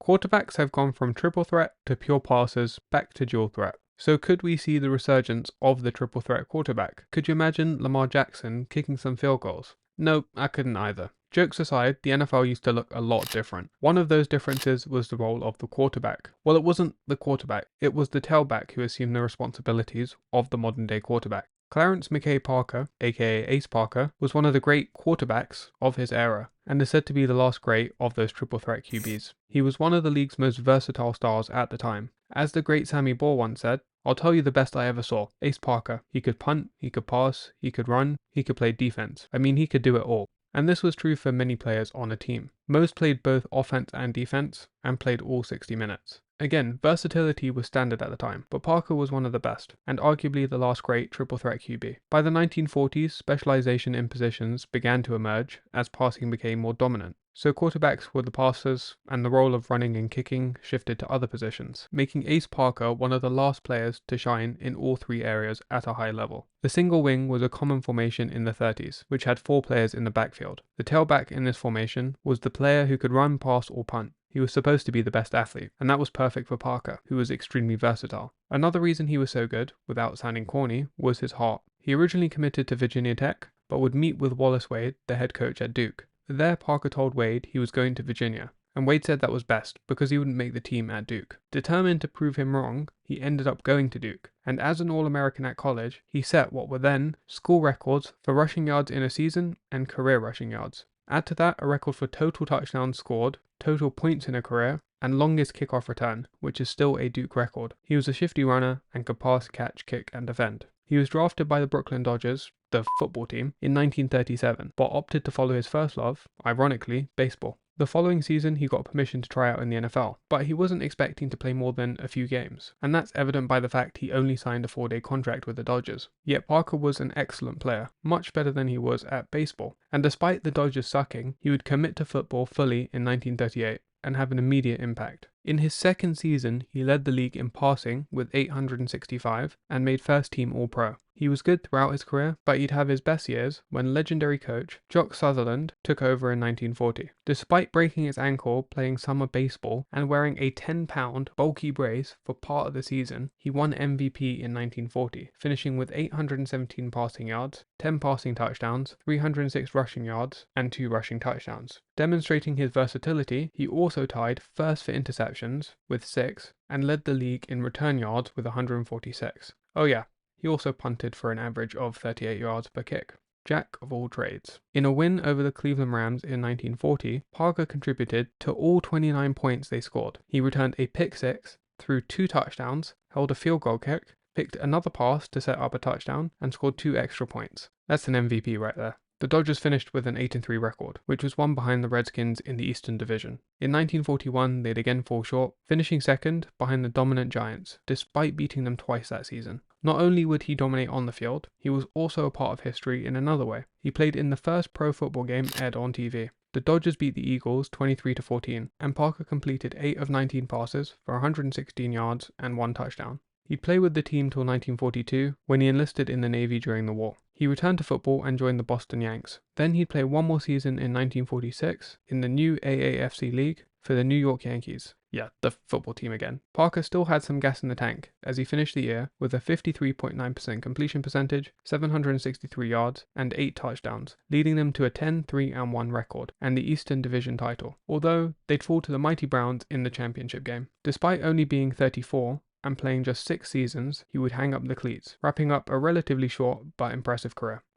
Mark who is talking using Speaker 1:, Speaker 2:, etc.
Speaker 1: Quarterbacks have gone from triple threat to pure passers back to dual threat. So could we see the resurgence of the triple threat quarterback? Could you imagine Lamar Jackson kicking some field goals? Nope, I couldn't either. Jokes aside, the NFL used to look a lot different. One of those differences was the role of the quarterback. Well, it wasn't the quarterback, it was the tailback who assumed the responsibilities of the modern day quarterback. Clarence McKay Parker, aka Ace Parker, was one of the great quarterbacks of his era, and is said to be the last great of those triple threat QBs. He was one of the league's most versatile stars at the time. As the great Sammy Baugh once said, "I'll tell you the best I ever saw. Ace Parker. He could punt, he could pass, he could run, he could play defense. I mean, he could do it all." And this was true for many players on a team. Most played both offense and defense, and played all 60 minutes. Again, versatility was standard at the time, but Parker was one of the best, and arguably the last great triple threat QB. By the 1940s, specialization in positions began to emerge as passing became more dominant. So quarterbacks were the passers, and the role of running and kicking shifted to other positions, making Ace Parker one of the last players to shine in all three areas at a high level. The single wing was a common formation in the 30s, which had 4 players in the backfield. The tailback in this formation was the player who could run, pass, or punt. He was supposed to be the best athlete, and that was perfect for Parker, who was extremely versatile. Another reason he was so good, without sounding corny, was his heart. He originally committed to Virginia Tech, but would meet with Wallace Wade, the head coach at Duke. There, Parker told Wade he was going to Virginia, and Wade said that was best because he wouldn't make the team at Duke. Determined to prove him wrong, he ended up going to Duke, and as an All-American at college, he set what were then school records for rushing yards in a season and career rushing yards. Add to that a record for total touchdowns scored, total points in a career, and longest kickoff return, which is still a Duke record. He was a shifty runner and could pass, catch, kick, and defend. He was drafted by the Brooklyn Dodgers, the football team, in 1937, but opted to follow his first love, ironically, baseball. The following season he got permission to try out in the NFL, but he wasn't expecting to play more than a few games, and that's evident by the fact he only signed a 4-day contract with the Dodgers. Yet Parker was an excellent player, much better than he was at baseball, and despite the Dodgers sucking, he would commit to football fully in 1938 and have an immediate impact. In his second season, he led the league in passing with 865 and made first team All-Pro. He was good throughout his career, but he'd have his best years when legendary coach Jock Sutherland took over in 1940. Despite breaking his ankle playing summer baseball and wearing a 10-pound bulky brace for part of the season, he won MVP in 1940, finishing with 817 passing yards, 10 passing touchdowns, 306 rushing yards, and 2 rushing touchdowns. Demonstrating his versatility, he also tied first for interceptions with 6 and led the league in return yards with 146. Oh yeah, he also punted for an average of 38 yards per kick. Jack of all trades. In a win over the Cleveland Rams in 1940, Parker contributed to all 29 points they scored. He returned a pick 6, threw 2 touchdowns, held a field goal kick, picked another pass to set up a touchdown, and scored 2 extra points. That's an MVP right there. The Dodgers finished with an 8-3 record, which was one behind the Redskins in the Eastern Division. In 1941, they'd again fall short, finishing second behind the dominant Giants, despite beating them twice that season. Not only would he dominate on the field, he was also a part of history in another way. He played in the first pro football game aired on TV. The Dodgers beat the Eagles 23-14, and Parker completed 8 of 19 passes for 116 yards and 1 touchdown. He'd play with the team till 1942, when he enlisted in the Navy during the war. He returned to football and joined the Boston Yanks. Then he'd play one more season in 1946 in the new AAFC League for the New York Yankees. Yeah, the football team again. Parker still had some gas in the tank as he finished the year with a 53.9% completion percentage, 763 yards, and 8 touchdowns, leading them to a 10-3-1 record and the Eastern Division title, although they'd fall to the mighty Browns in the championship game. Despite only being 34, and playing just 6 seasons, he would hang up the cleats, wrapping up a relatively short but impressive career.